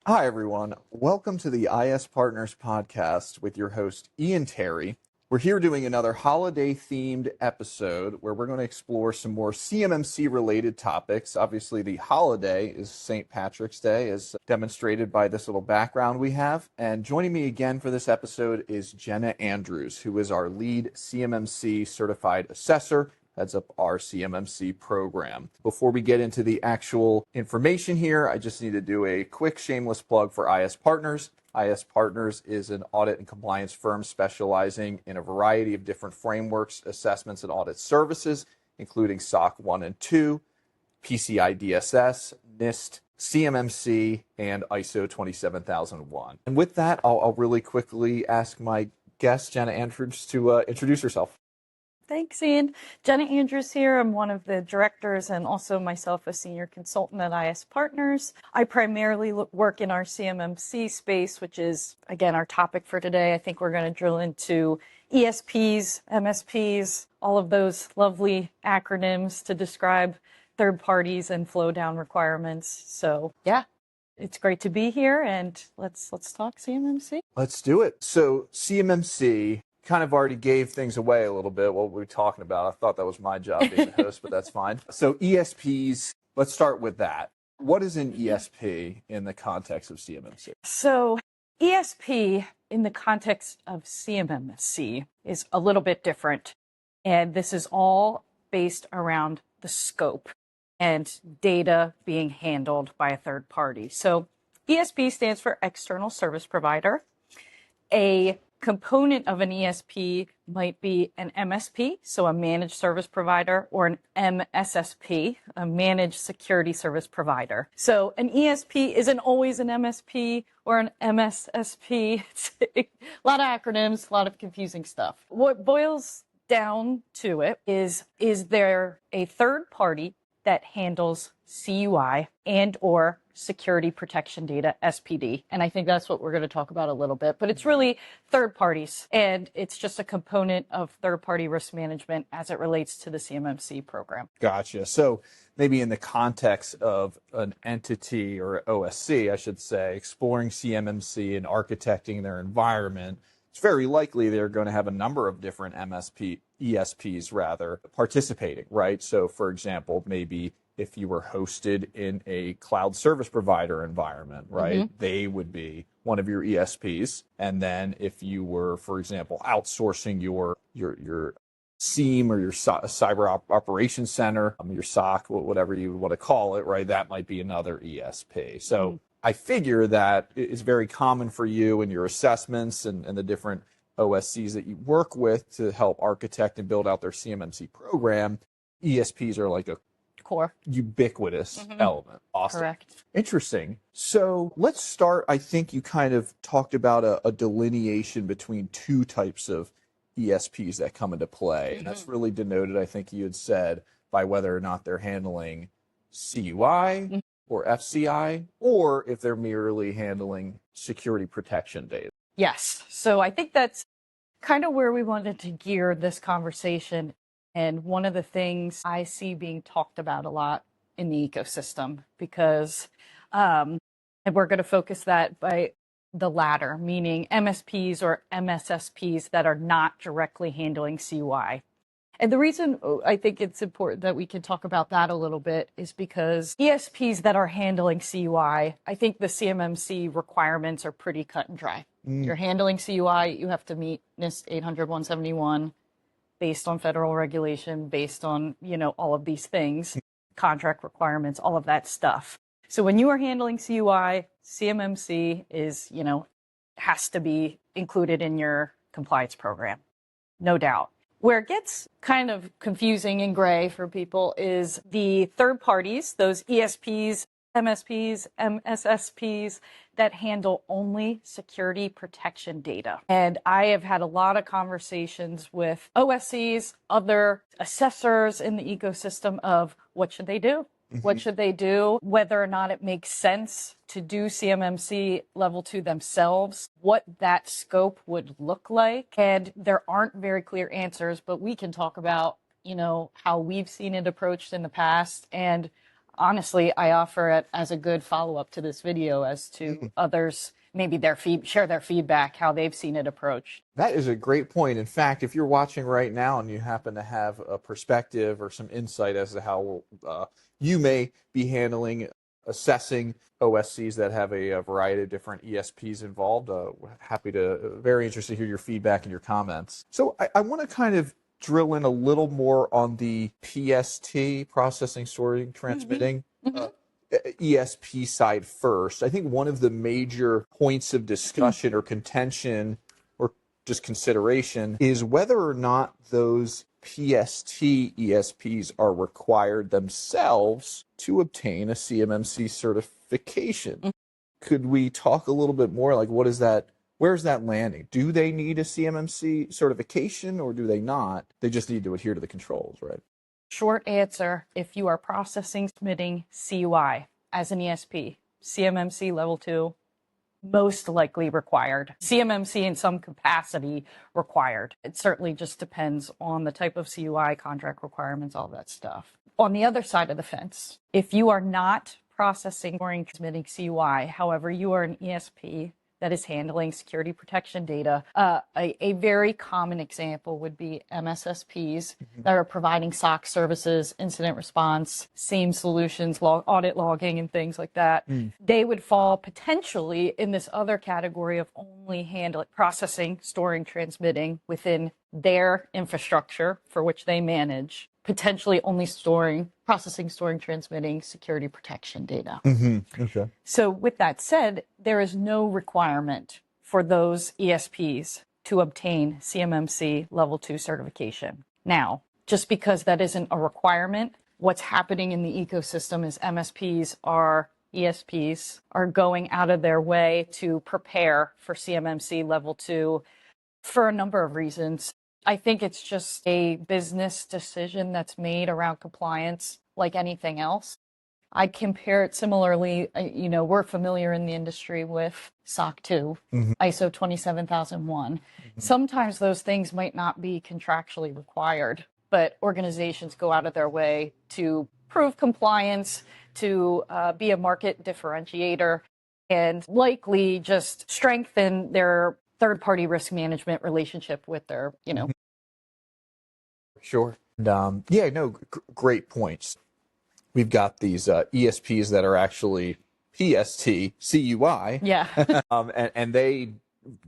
Hi, everyone. Welcome to the IS Partners podcast with your host, Ian Terry. We're here doing another holiday-themed episode where we're going to explore some more CMMC-related topics. Obviously, the holiday is St. Patrick's Day, as demonstrated by this little background we have. And joining me again for this episode is Jenna Andrews, who is our lead CMMC certified assessor, heads up our CMMC program. Before we get into the actual information here, I just need to do a quick shameless plug for IS Partners. IS Partners is an audit and compliance firm specializing in a variety of different frameworks, assessments, and audit services, including SOC 1 and 2, PCI DSS, NIST, CMMC, and ISO 27001. And with that, I'll really quickly ask my guest, Jenna Andrews, to introduce herself. Thanks, Ian. Jenna Andrews here. I'm one of the directors and also myself a senior consultant at IS Partners. I primarily work in our CMMC space, which is, again, our topic for today. I think we're going to drill into ESPs, MSPs, all of those lovely acronyms to describe third parties and flow down requirements. So, yeah. It's great to be here, and let's talk CMMC. Let's do it. So CMMC kind of already gave things away a little bit, what we were talking about. I thought that was my job being the host, but that's fine. So ESPs, let's start with that. What is an ESP in the context of CMMC? So ESP in the context of CMMC is a little bit different. And this is all based around the scope and data being handled by a third party. So ESP stands for External Service Provider. A component of an ESP might be an MSP, so a managed service provider, or an MSSP, a managed security service provider. So an ESP isn't always an MSP or an MSSP. It's a lot of acronyms, a lot of confusing stuff. What boils down to it is there a third party that handles CUI and or security protection data, SPD. And I think that's what we're going to talk about a little bit, but it's really third parties, and it's just a component of third party risk management as it relates to the CMMC program. Gotcha. So maybe in the context of an entity or OSC, I should say, exploring CMMC and architecting their environment, it's very likely they're going to have a number of different ESPs rather participating, right? So for example, maybe if you were hosted in a cloud service provider environment, right, mm-hmm. they would be one of your ESPs. And then if you were, for example, outsourcing your SIEM or your cyber operations center, your SOC, whatever you want to call it, right, that might be another ESP. So mm-hmm. I figure that it's very common for you in your assessments and the different OSCs that you work with to help architect and build out their CMMC program. ESPs are like a core ubiquitous mm-hmm. element. Awesome. Correct. Interesting. So let's start. I think you kind of talked about a delineation between two types of ESPs that come into play. Mm-hmm. And that's really denoted, I think you had said, by whether or not they're handling CUI mm-hmm. or FCI, or if they're merely handling security protection data. Yes. So I think that's kind of where we wanted to gear this conversation. And one of the things I see being talked about a lot in the ecosystem, because and we're going to focus that by the latter, meaning MSPs or MSSPs that are not directly handling CUI. And the reason I think it's important that we can talk about that a little bit is because ESPs that are handling CUI, I think the CMMC requirements are pretty cut and dry. You're handling CUI, you have to meet NIST 800-171 based on federal regulation, based on, all of these things, contract requirements, all of that stuff. So when you are handling CUI, CMMC is, has to be included in your compliance program, no doubt. Where it gets kind of confusing and gray for people is the third parties, those ESPs, MSPs, MSSPs that handle only security protection data. And I have had a lot of conversations with OSCs, other assessors in the ecosystem of what should they do? What should they do? Whether or not it makes sense to do CMMC level 2 themselves, what that scope would look like. And there aren't very clear answers, but we can talk about, how we've seen it approached in the past. And honestly, I offer it as a good follow-up to this video as to others, maybe share their feedback, how they've seen it approached. That is a great point. In fact, if you're watching right now and you happen to have a perspective or some insight as to how you may be handling assessing OSCs that have a variety of different ESPs involved, very interested to hear your feedback and your comments. So I want to kind of drill in a little more on the PST, processing, storing, transmitting. ESP side first. I think one of the major points of discussion or contention or just consideration is whether or not those PST ESPs are required themselves to obtain a CMMC certification. Could we talk a little bit more, like what is that? Where's that landing? Do they need a CMMC certification or do they not? They just need to adhere to the controls, right? Short answer, if you are processing, submitting CUI as an ESP, CMMC level 2, most likely required. CMMC in some capacity required. It certainly just depends on the type of CUI, contract requirements, all that stuff. On the other side of the fence, if you are not processing or transmitting CUI, however, you are an ESP that is handling security protection data. A very common example would be MSSPs that are providing SOC services, incident response, SIEM solutions, audit logging, and things like that. They would fall potentially in this other category of only handling, processing, storing, transmitting within their infrastructure for which they manage, potentially only processing, storing, transmitting security protection data. Okay. So with that said, there is no requirement for those ESPs to obtain CMMC level 2 certification. Now, just because that isn't a requirement, what's happening in the ecosystem is ESPs are going out of their way to prepare for CMMC level 2 for a number of reasons. I think it's just a business decision that's made around compliance like anything else. I compare it similarly, we're familiar in the industry with SOC 2, ISO 27001. Sometimes those things might not be contractually required, but organizations go out of their way to prove compliance, to be a market differentiator, and likely just strengthen their third-party risk management relationship with their, Sure. And, great points. We've got these ESPs that are actually PST, CUI. Yeah. And they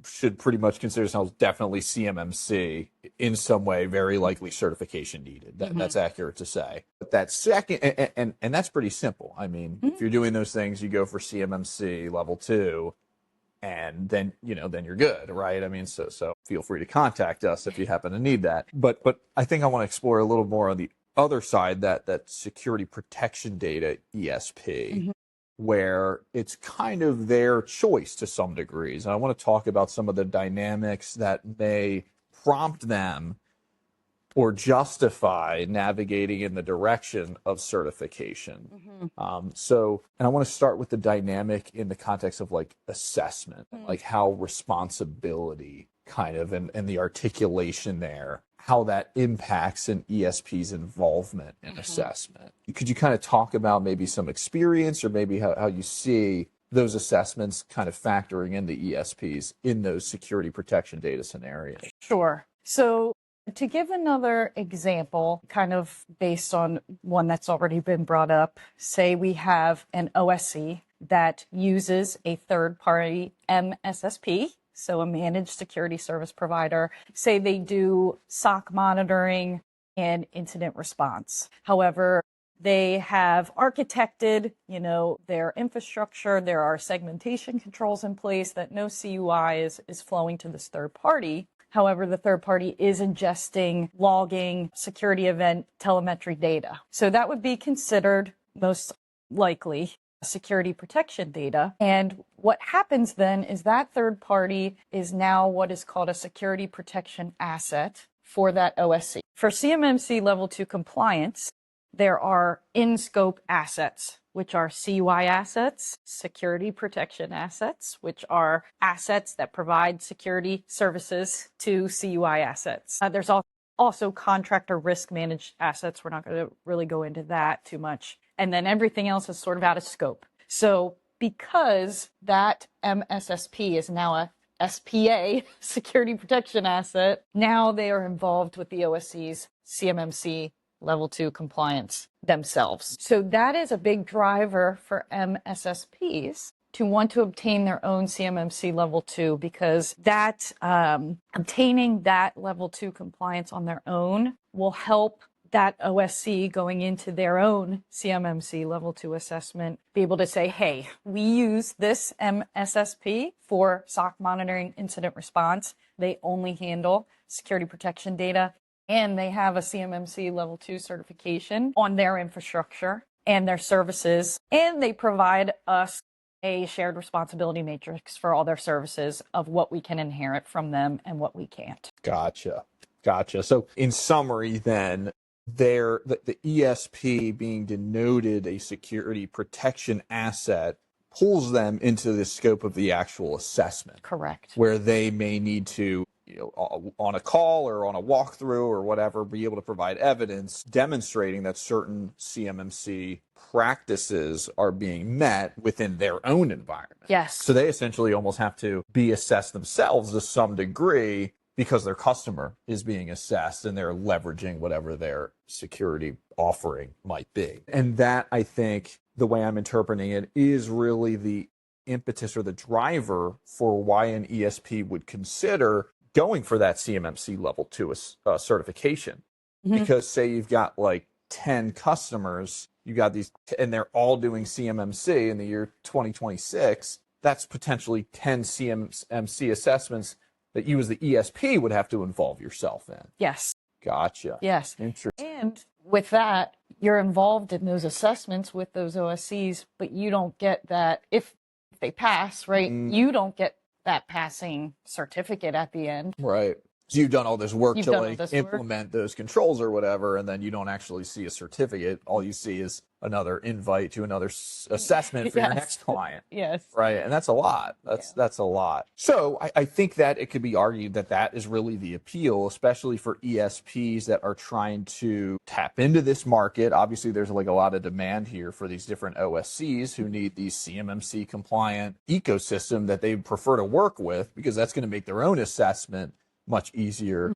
should pretty much consider themselves definitely CMMC in some way, very likely certification needed. That's accurate to say. But that second, and that's pretty simple. I mean, if you're doing those things, you go for CMMC level 2, and then you're good, right? I mean, so feel free to contact us if you happen to need that. But I think I want to explore a little more on the other side, that security protection data ESP, where it's kind of their choice to some degrees. And I want to talk about some of the dynamics that may prompt them or justify navigating in the direction of certification. And I want to start with the dynamic in the context of like assessment, like how responsibility kind of, and the articulation there, how that impacts an ESP's involvement in assessment. Could you kind of talk about maybe some experience or maybe how you see those assessments kind of factoring in the ESPs in those security protection data scenarios? Sure. So to give another example, kind of based on one that's already been brought up, say we have an OSC that uses a third-party MSSP, so a managed security service provider. Say they do SOC monitoring and incident response. However, they have architected, their infrastructure. There are segmentation controls in place that no CUI is flowing to this third party. However, the third party is ingesting, logging, security event telemetry data. So that would be considered most likely security protection data. And what happens then is that third party is now what is called a security protection asset for that OSC. For CMMC level 2 compliance, there are in-scope assets, which are CUI assets, security protection assets, which are assets that provide security services to CUI assets. There's also contractor risk managed assets. We're not going to really go into that too much. and then everything else is sort of out of scope. So because that MSSP is now a SPA, security protection asset, now they are involved with the OSC's CMMC level 2 compliance themselves. So that is a big driver for MSSPs to want to obtain their own CMMC level 2, because that obtaining that level 2 compliance on their own will help that OSC going into their own CMMC level 2 assessment be able to say, hey, we use this MSSP for SOC monitoring incident response. They only handle security protection data, and they have a CMMC level 2 certification on their infrastructure and their services, and they provide us a shared responsibility matrix for all their services of what we can inherit from them and what we can't. Gotcha. So in summary then, the ESP being denoted a security protection asset pulls them into the scope of the actual assessment. Correct. Where they may need to, on a call or on a walkthrough or whatever, be able to provide evidence demonstrating that certain CMMC practices are being met within their own environment. Yes. So they essentially almost have to be assessed themselves to some degree, because their customer is being assessed and they're leveraging whatever their security offering might be. And that, I think, the way I'm interpreting it, is really the impetus or the driver for why an ESP would consider going for that CMMC level 2 certification. Mm-hmm. Because say you've got like 10 customers, you got these, and they're all doing CMMC in the year 2026, that's potentially 10 CMMC assessments that you as the ESP would have to involve yourself in. Yes. Gotcha. Yes. Interesting. And with that, you're involved in those assessments with those OSCs, but you don't get that, if they pass, right, you don't get that passing certificate at the end. Right. So you've done all this work to like implement those controls or whatever, and then you don't actually see a certificate. All you see is another invite to another assessment for your next client. Yes. Right. And that's a lot. That's a lot. So I think that it could be argued that that is really the appeal, especially for ESPs that are trying to tap into this market. Obviously, there's like a lot of demand here for these different OSCs who need these CMMC compliant ecosystem that they prefer to work with, because that's going to make their own assessment much easier.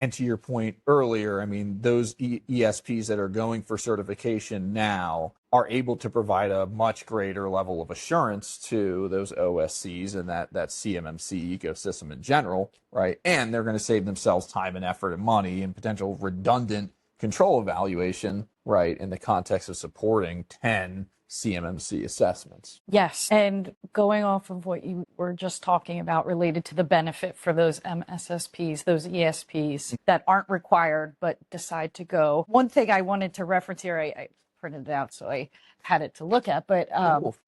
And to your point earlier, I mean, those ESPs that are going for certification now are able to provide a much greater level of assurance to those OSCs and that CMMC ecosystem in general, right? And they're going to save themselves time and effort and money and potential redundant control evaluation, right, in the context of supporting 10 CMMC assessments. Yes. And going off of what you were just talking about related to the benefit for those MSSPs, those ESPs that aren't required but decide to go. One thing I wanted to reference here, I printed it out so I had it to look at, but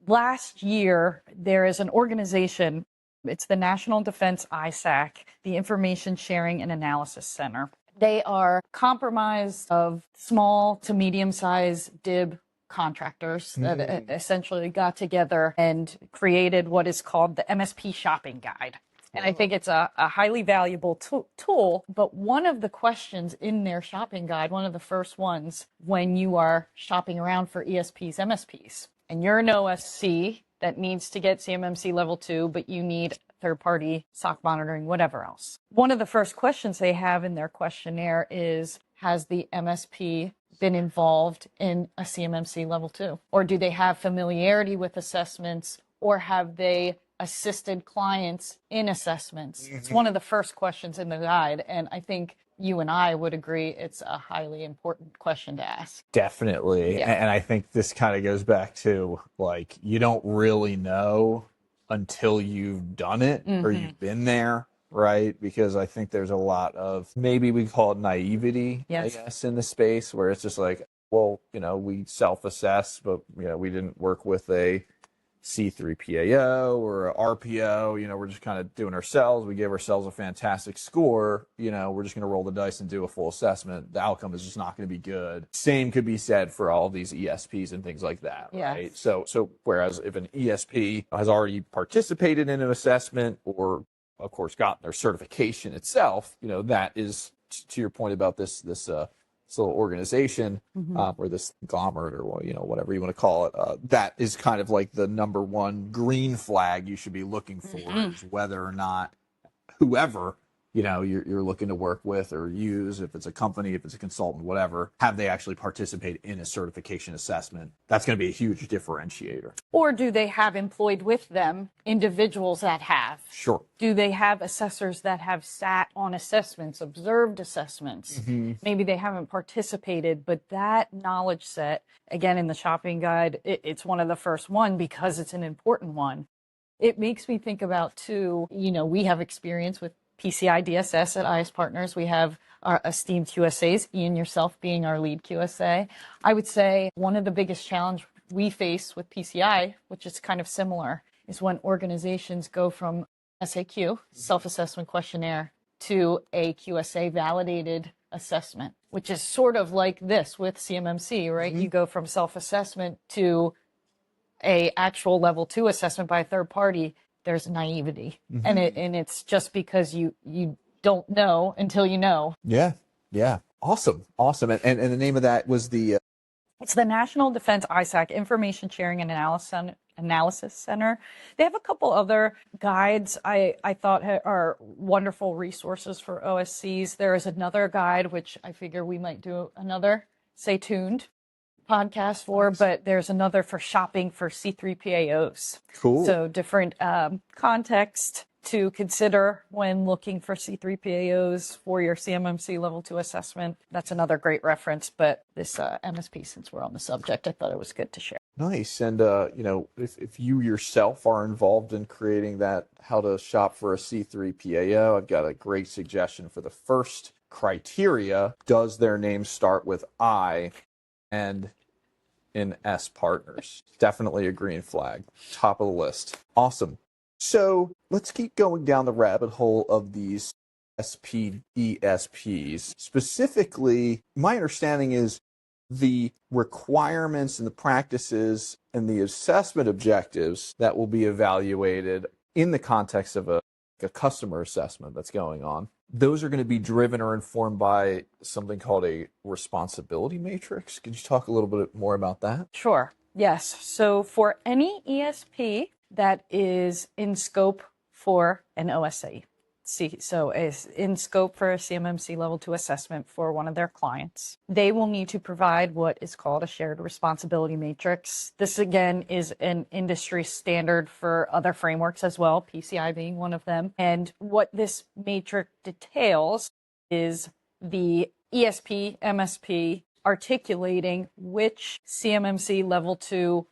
last year there is an organization, it's the National Defense ISAC, the Information Sharing and Analysis Center. They are comprised of small to medium-sized DIB contractors that essentially got together and created what is called the MSP shopping guide. And I think it's a highly valuable tool. But one of the questions in their shopping guide, one of the first ones when you are shopping around for ESPs, MSPs, and you're an OSC that needs to get CMMC level 2, but you need third-party SOC monitoring, whatever else. One of the first questions they have in their questionnaire is, has the MSP been involved in a CMMC level 2? Or do they have familiarity with assessments, or have they assisted clients in assessments? It's one of the first questions in the guide, and I think you and I would agree it's a highly important question to ask. Definitely. Yeah. And I think this kind of goes back to, like, you don't really know until you've done it or you've been there, right? Because I think there's a lot of, maybe we call it naivety, I guess, in the space, where it's just like, well, we self-assess, but, we didn't work with a C3PAO or a RPO, we're just kind of doing ourselves. We gave ourselves a fantastic score, we're just going to roll the dice and do a full assessment. The outcome is just not going to be good. Same could be said for all these ESPs and things like that, right? So whereas if an ESP has already participated in an assessment or, of course, gotten their certification itself, that is, to your point about this this little organization or this conglomerate or whatever you want to call it, that is kind of like the number one green flag you should be looking for is whether or not whoever you're looking to work with or use, if it's a company, if it's a consultant, whatever, have they actually participate in a certification assessment? That's going to be a huge differentiator. Or do they have employed with them individuals that have? Sure. Do they have assessors that have sat on assessments, observed assessments? Maybe they haven't participated, but that knowledge set, again, in the shopping guide, it's one of the first one because it's an important one. It makes me think about, too, we have experience with PCI DSS at IS Partners. We have our esteemed QSAs, Ian, yourself being our lead QSA. I would say one of the biggest challenges we face with PCI, which is kind of similar, is when organizations go from SAQ, self-assessment questionnaire, to a QSA validated assessment, which is sort of like this with CMMC, right? You go from self-assessment to a actual level 2 assessment by a third party. There's naivety, and it's just because you don't know until you know. Yeah. Awesome. And the name of that was the It's the National Defense ISAC Information Sharing and Analysis Center. They have a couple other guides I thought are wonderful resources for OSCs. There is another guide which I figure we might do another Stay Tuned podcast for, but there's another for shopping for C3PAOs. Cool. So different context to consider when looking for C3PAOs for your CMMC level 2 assessment. That's another great reference, but this MSP, since we're on the subject, I thought it was good to share. Nice. And, if you yourself are involved in creating that, how to shop for a C3PAO, I've got a great suggestion for the first criteria. Does their name start with I and in S Partners? Definitely a green flag. Top of the list. Awesome. So let's keep going down the rabbit hole of these ESPs. Specifically, my understanding is the requirements and the practices and the assessment objectives that will be evaluated in the context of a customer assessment that's going on. Those are going to be driven or informed by something called a responsibility matrix. Could you talk a little bit more about that? Sure. Yes. So for any ESP that is in scope for an OSCE, so is in scope for a CMMC level 2 assessment for one of their clients, they will need to provide what is called a shared responsibility matrix. This, again, is an industry standard for other frameworks as well, PCI being one of them. And what this matrix details is the ESP, MSP articulating which CMMC level 2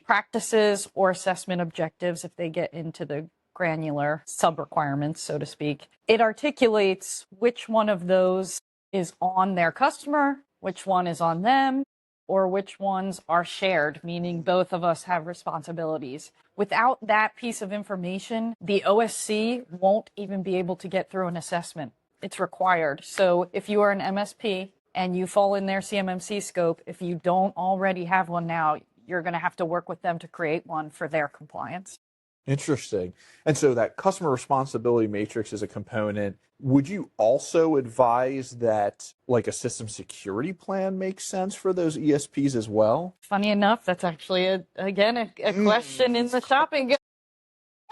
practices or assessment objectives, if they get into the granular sub-requirements, so to speak. It articulates which one of those is on their customer, which one is on them, or which ones are shared, meaning both of us have responsibilities. Without that piece of information, the OSC won't even be able to get through an assessment. It's required. So if you are an MSP and you fall in their CMMC scope, if you don't already have one now, you're going to have to work with them to create one for their compliance. Interesting. And so that customer responsibility matrix is a component. Would you also advise that like a system security plan makes sense for those ESPs as well? Funny enough, that's actually, a question in the shopping guide.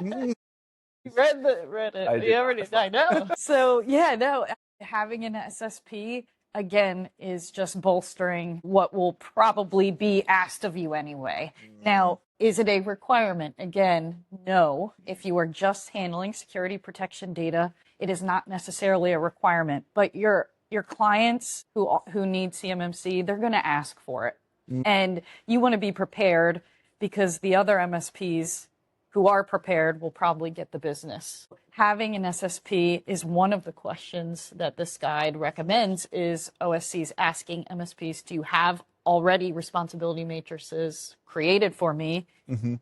You read it. I did. I know. So, having an SSP, again, is just bolstering what will probably be asked of you anyway. Now, is it a requirement? Again, no. If you are just handling security protection data, it is not necessarily a requirement. But your clients who need CMMC, they're going to ask for it. And you want to be prepared because the other MSPs who are prepared will probably get the business. Having an SSP is one of the questions that this guide recommends is OSCs asking MSPs, do you have already responsibility matrices created for me?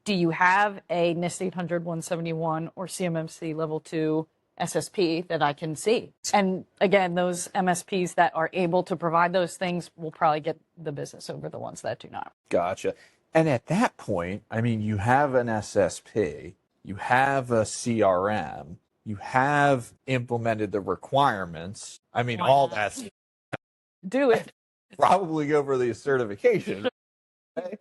Do you have a NIST 800-171 or CMMC level 2 SSP that I can see? And again, those MSPs that are able to provide those things will probably get the business over the ones that do not. Gotcha. And at that point, I mean, you have an SSP, you have a CRM, you have implemented the requirements. I mean, all that's... Do it. probably go for the certification.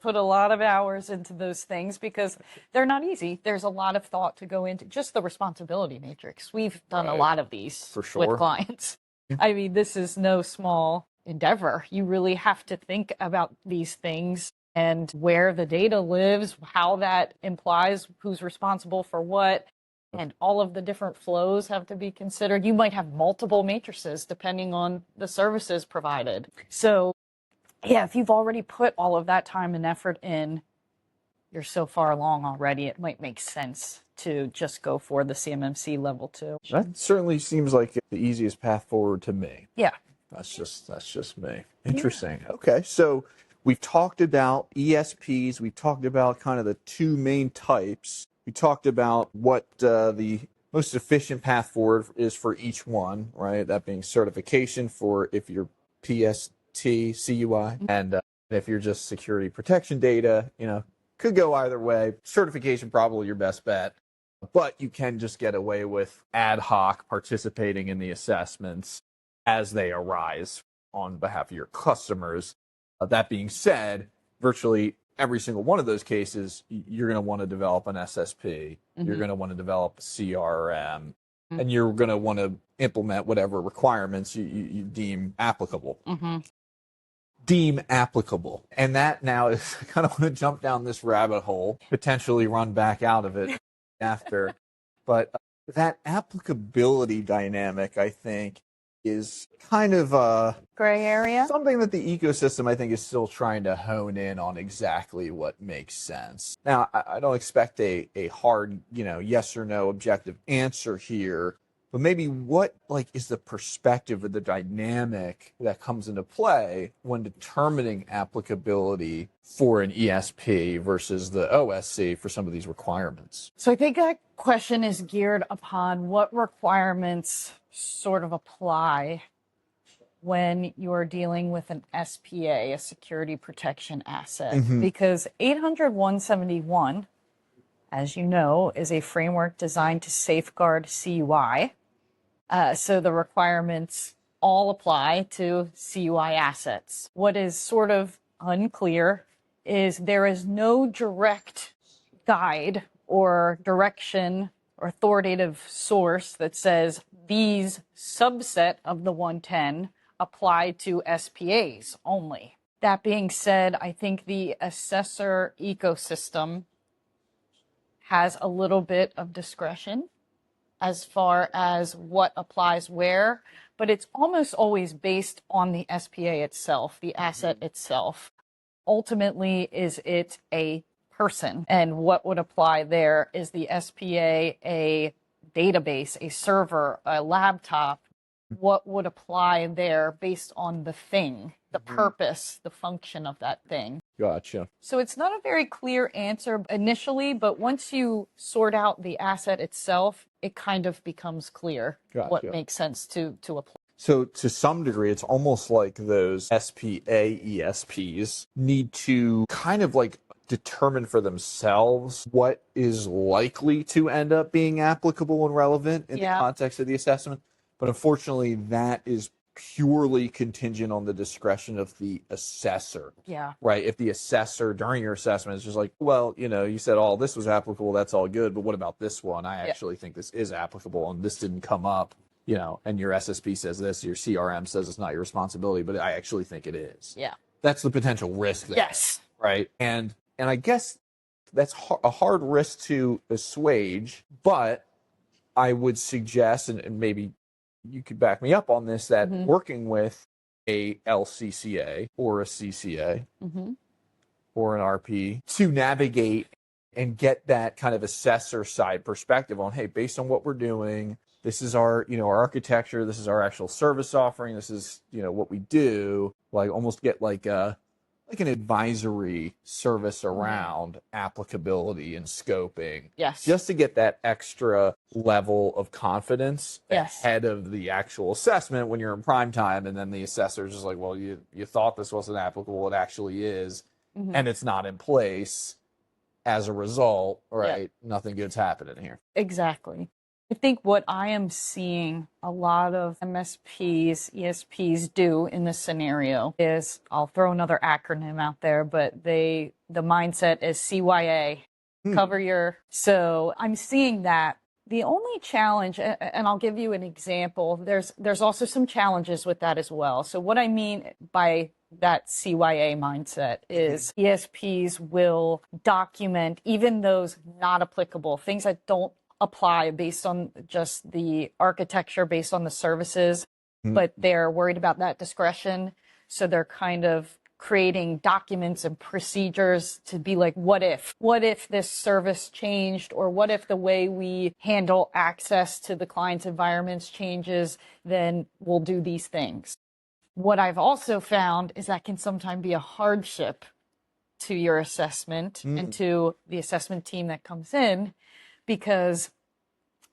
Put a lot of hours into those things because they're not easy. There's a lot of thought to go into just the responsibility matrix. We've done a lot of these For with sure. clients. I mean, this is no small endeavor. You really have to think about these things and where the data lives, how that implies who's responsible for what, and all of the different flows have to be considered. You might have multiple matrices depending on the services provided. So yeah, if you've already put all of that time and effort in, you're so far along already, it might make sense to just go for the CMMC level 2. That certainly seems like the easiest path forward to me. Yeah. That's just me. Interesting. Yeah. Okay, so we've talked about ESPs. We've talked about kind of the two main types. We talked about what the most efficient path forward is for each one, right? That being certification for if you're PST, CUI, and if you're just security protection data, could go either way. Certification probably your best bet, but you can just get away with ad hoc participating in the assessments as they arise on behalf of your customers. That being said, virtually every single one of those cases, you're going to want to develop an SSP, you're going to want to develop a CRM, and you're going to want to implement whatever requirements you deem applicable. Deem applicable. And that now is, I kind of want to jump down this rabbit hole, potentially run back out of it after. But that applicability dynamic, I think, is kind of Gray area? something that the ecosystem, I think, is still trying to hone in on exactly what makes sense. Now, I don't expect a hard, yes or no objective answer here, but maybe what is the perspective or the dynamic that comes into play when determining applicability for an ESP versus the OSC for some of these requirements? So I think that question is geared upon what requirements sort of apply when you're dealing with an SPA, a security protection asset. Because 800.171, as you know, is a framework designed to safeguard CUI. So the requirements all apply to CUI assets. What is sort of unclear is there is no direct guide or direction or authoritative source that says these subset of the 110 apply to SPAs only. That being said, I think the assessor ecosystem has a little bit of discretion as far as what applies where, but it's almost always based on the SPA itself, the asset itself. Ultimately, is it a person? And what would apply there is the SPA a database, a server, a laptop? What would apply there based on the thing, the purpose, the function of that thing? Gotcha. So it's not a very clear answer initially, but once you sort out the asset itself, it kind of becomes clear what makes sense to apply. So to some degree, it's almost like those SPA ESPs need to kind of determine for themselves what is likely to end up being applicable and relevant in the context of the assessment. But unfortunately, that is purely contingent on the discretion of the assessor. Yeah. Right? If the assessor during your assessment is just like, well, you said all this was applicable, that's all good, but what about this one? I actually think this is applicable and this didn't come up, and your SSP says this, your CRM says it's not your responsibility, but I actually think it is. Yeah. That's the potential risk there. Yes. Right? And I guess that's a hard risk to assuage, but I would suggest, and maybe you could back me up on this, that working with a LCCA or a CCA or an RP to navigate and get that kind of assessor side perspective on, hey, based on what we're doing, this is our, our architecture, this is our actual service offering, this is, what we do, almost get an advisory service around applicability and scoping. Yes. Just to get that extra level of confidence ahead of the actual assessment when you're in prime time, and then the assessor's just like, well, you thought this wasn't applicable, it actually is, and it's not in place. As a result, right, nothing good's happening here. Exactly. I think what I am seeing a lot of MSPs, ESPs do in this scenario is, I'll throw another acronym out there, but the mindset is CYA, cover your. So I'm seeing that. The only challenge, and I'll give you an example, there's also some challenges with that as well. So what I mean by that CYA mindset is ESPs will document even those not applicable, things that don't apply based on just the architecture, based on the services, but they're worried about that discretion. So they're kind of creating documents and procedures to be like, what if this service changed, or what if the way we handle access to the client's environments changes, then we'll do these things. What I've also found is that can sometimes be a hardship to your assessment and to the assessment team that comes in, because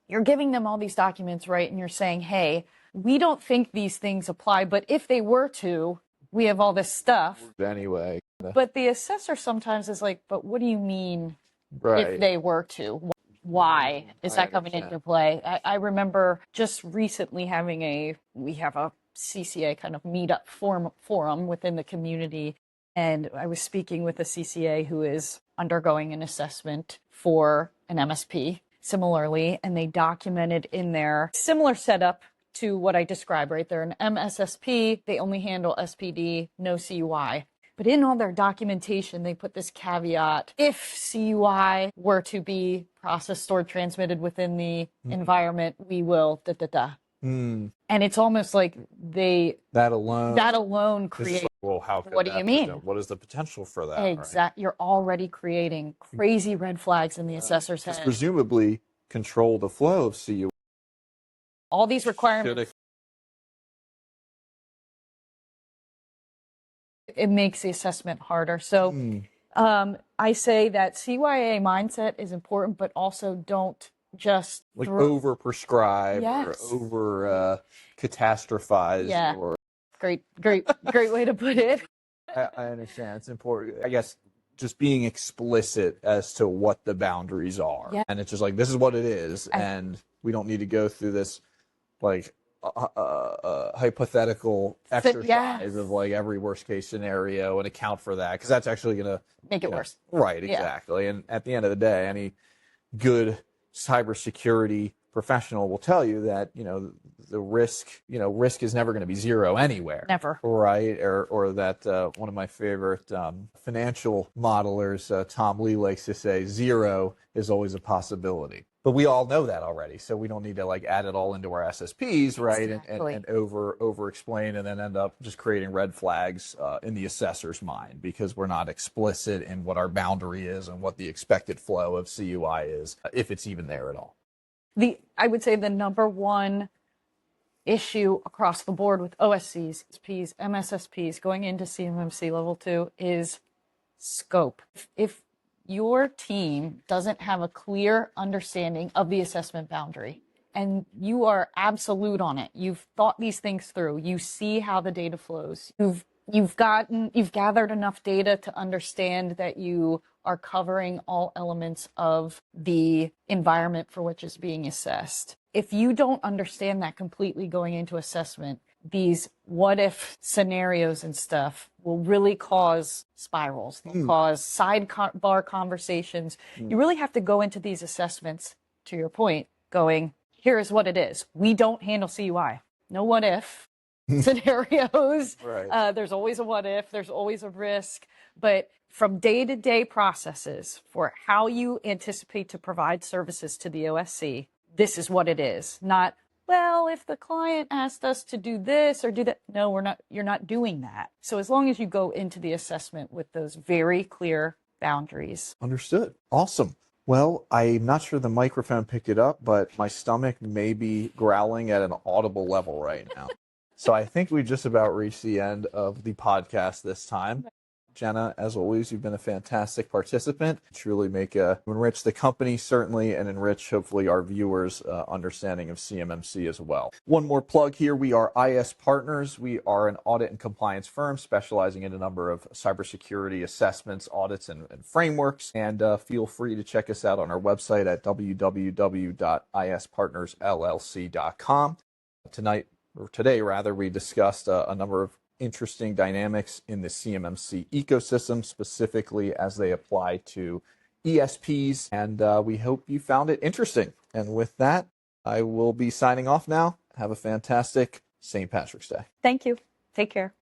you're giving them all these documents, right? And you're saying, hey, we don't think these things apply, but if they were to, we have all this stuff. Anyway. But the assessor sometimes is like, but what do you mean Right. if they were to? Why is that coming into play? I remember just recently we have a CCA kind of meetup forum within the community. And I was speaking with a CCA who is undergoing an assessment for an MSP similarly, and they documented in there similar setup to what I described, right? They're an MSSP, they only handle SPD, no CUI. But in all their documentation, they put this caveat: if CUI were to be processed, stored, transmitted within the environment, we will And it's almost like that alone creates. Well, how could what do you mean? What is the potential for that? Exactly. Right? You're already creating crazy red flags in the assessor's head. Presumably control the flow of CUI. All these requirements. It makes the assessment harder. So I say that CYA mindset is important, but also don't just over prescribe yes. or over catastrophize. Yeah. Great way to put it. I understand. It's important. I guess just being explicit as to what the boundaries are. Yeah. And it's just like, this is what it is. And we don't need to go through this like hypothetical exercise of like every worst case scenario and account for that, because that's actually going to make it worse. Right, exactly. Yeah. And at the end of the day, any good cybersecurity professional will tell you that, the risk is never going to be zero anywhere. Never. Right. Or that one of my favorite financial modelers, Tom Lee, likes to say, zero is always a possibility. But we all know that already, so we don't need to like add it all into our SSPs, right? Exactly. And over explain, and then end up just creating red flags in the assessor's mind, because we're not explicit in what our boundary is and what the expected flow of CUI is, if it's even there at all. I would say the number one issue across the board with OSCs, SPs, MSSPs going into CMMC level 2 is scope. If your team doesn't have a clear understanding of the assessment boundary and you are absolute on it, you've thought these things through, you see how the data flows, you've gathered enough data to understand that you are covering all elements of the environment for which is being assessed. If you don't understand that completely going into assessment, these what if scenarios and stuff will really cause spirals. They'll cause sidebar conversations. You really have to go into these assessments, to your point, going, here is what it is. We don't handle CUI. No what if scenarios. Right. There's always a what if. There's always a risk. But from day-to-day processes for how you anticipate to provide services to the OSC, this is what it is. Not, well, if the client asked us to do this or do that. No, we're not. You're not doing that. So as long as you go into the assessment with those very clear boundaries. Understood. Awesome. Well, I'm not sure the microphone picked it up, but my stomach may be growling at an audible level right now. So I think we just about reached the end of the podcast this time. Jenna, as always, you've been a fantastic participant. Truly enrich the company, certainly, and enrich, hopefully, our viewers' understanding of CMMC as well. One more plug here. We are IS Partners. We are an audit and compliance firm specializing in a number of cybersecurity assessments, audits, and frameworks. And feel free to check us out on our website at www.ispartnersllc.com. Today, we discussed a number of interesting dynamics in the CMMC ecosystem, specifically as they apply to ESPs, and we hope you found it interesting. And with that, I will be signing off now. Have a fantastic St. Patrick's Day. Thank you. Take care.